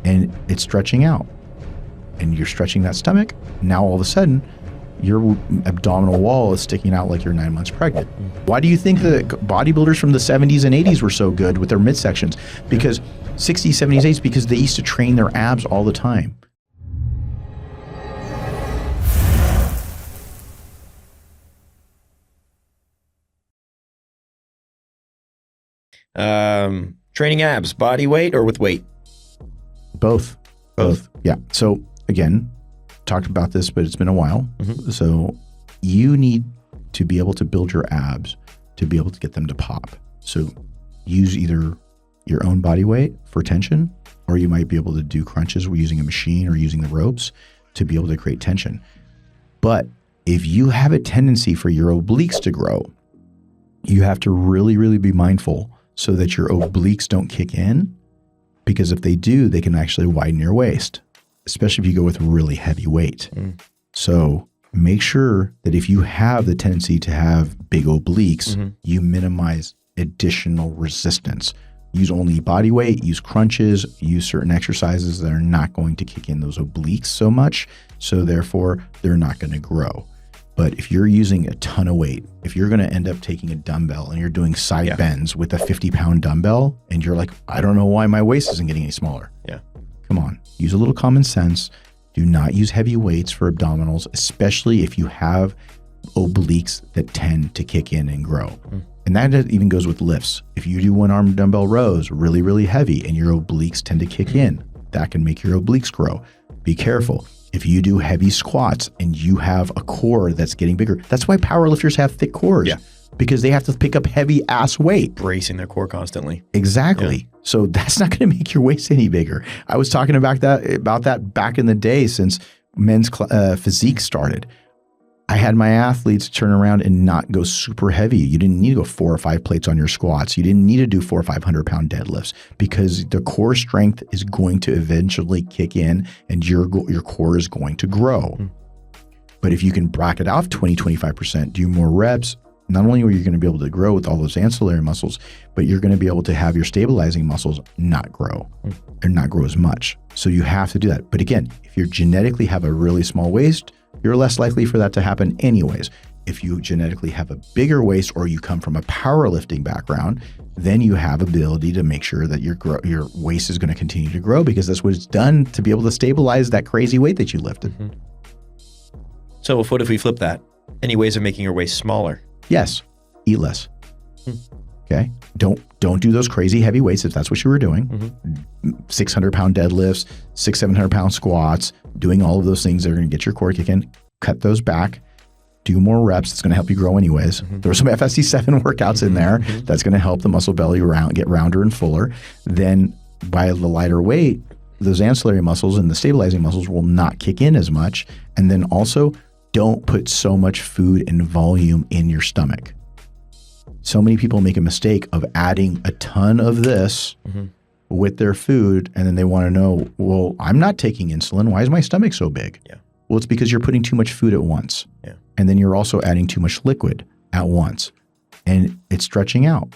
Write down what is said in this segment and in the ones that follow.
and it's stretching out. And you're stretching that stomach. Now all of a sudden, your abdominal wall is sticking out like you're 9 months pregnant. Why do you think the bodybuilders from the 70s and 80s were so good with their midsections? Because 60s, 70s, 80s, because they used to train their abs all the time. Training abs, body weight or with weight? Both. Yeah. So again, talked about this, but it's been a while. So you need to be able to build your abs to be able to get them to pop. So use either your own body weight for tension, or you might be able to do crunches using a machine or using the ropes to be able to create tension. But if you have a tendency for your obliques to grow, you have to really, really be mindful so that your obliques don't kick in, because if they do, they can actually widen your waist, especially if you go with really heavy weight. So make sure that if you have the tendency to have big obliques, you minimize additional resistance. Use only body weight, use crunches, use certain exercises that are not going to kick in those obliques so much. So therefore, they're not going to grow. But if you're using a ton of weight, if you're going to end up taking a dumbbell and you're doing side bends with a 50-pound dumbbell and you're like, I don't know why my waist isn't getting any smaller. Come on, use a little common sense. Do not use heavy weights for abdominals, especially if you have obliques that tend to kick in and grow. And that even goes with lifts. If you do one arm dumbbell rows really, really heavy and your obliques tend to kick in, that can make your obliques grow. Be careful. If you do heavy squats and you have a core that's getting bigger, that's why powerlifters have thick cores. Because they have to pick up heavy ass weight. Bracing their core constantly. Exactly. So that's not going to make your waist any bigger. I was talking about that back in the day since men's physique started. I had my athletes turn around and not go super heavy. You didn't need to go 4 or 5 plates on your squats. You didn't need to do 400 or 500 pound deadlifts, because the core strength is going to eventually kick in and your core is going to grow. But if you can bracket off 20, 25%, do more reps, not only are you going to be able to grow with all those ancillary muscles, but you're going to be able to have your stabilizing muscles not grow and not grow as much. So you have to do that. But again, if you genetically have a really small waist, you're less likely for that to happen anyways. If you genetically have a bigger waist or you come from a powerlifting background, then you have ability to make sure that your waist is going to continue to grow, because that's what it's done to be able to stabilize that crazy weight that you lifted. So what if we flip that? Any ways of making your waist smaller? Yes. Eat less. Okay. Don't do those crazy heavy weights if that's what you were doing. 600 pound deadlifts, 700 pound squats, doing all of those things that are going to get your core kicking. Cut those back. Do more reps. It's going to help you grow anyways. There are some FSC7 workouts in there that's going to help the muscle belly get rounder and fuller. Then by the lighter weight, those ancillary muscles and the stabilizing muscles will not kick in as much. And then also, don't put so much food and volume in your stomach. So many people make a mistake of adding a ton of this with their food, and then they want to know, well, I'm not taking insulin. Why is my stomach so big? Well, it's because you're putting too much food at once. And then you're also adding too much liquid at once. And it's stretching out.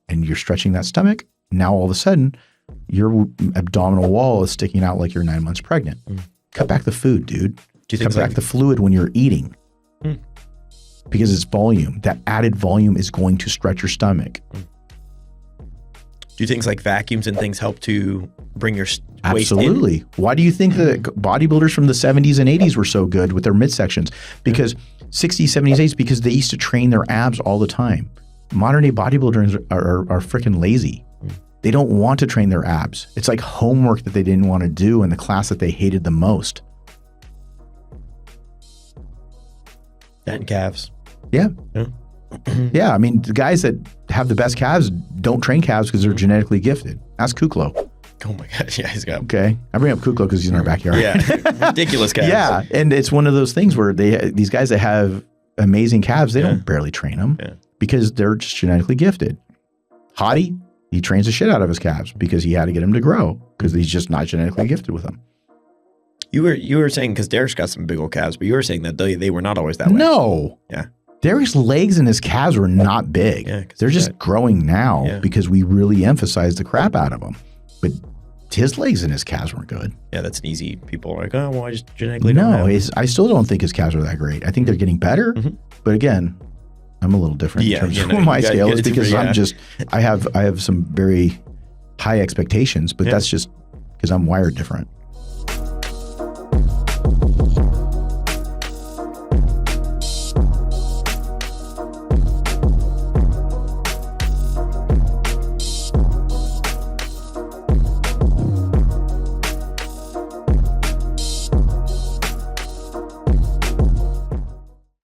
And you're stretching that stomach. Now, all of a sudden, your abdominal wall is sticking out like you're 9 months pregnant. Cut back the food, dude. Cut back the fluid when you're eating. Because it's volume. That added volume is going to stretch your stomach. Do things like vacuums and things help to bring your waist in? Absolutely. Why do you think the bodybuilders from the 70s and 80s were so good with their midsections? Because 60s, 70s, 80s, because they used to train their abs all the time. Modern day bodybuilders are freaking lazy. They don't want to train their abs. It's like homework that they didn't want to do in the class that they hated the most. And calves. Yeah. Yeah, I mean, the guys that have the best calves don't train calves because they're genetically gifted. Ask Kuklo. Oh my gosh, yeah, he's got. Okay, I bring up Kuklo because he's in our backyard. Yeah, ridiculous calves. Yeah, and it's one of those things where these guys that have amazing calves, they don't barely train them because they're just genetically gifted. Hottie, he trains the shit out of his calves because he had to get them to grow because he's just not genetically gifted with them. You were saying, because Derek's got some big old calves, but you were saying that they were not always that way. No. Yeah. Derek's legs and his calves were not big. Yeah, they're just growing now because we really emphasize the crap out of them. But his legs and his calves weren't good. Yeah, that's an easy. People are like, oh, well, I just genetically don't No, have. I still don't think his calves are that great. I think they're getting better, but again, I'm a little different in terms of my scale is because I have some very high expectations, but that's just because I'm wired different.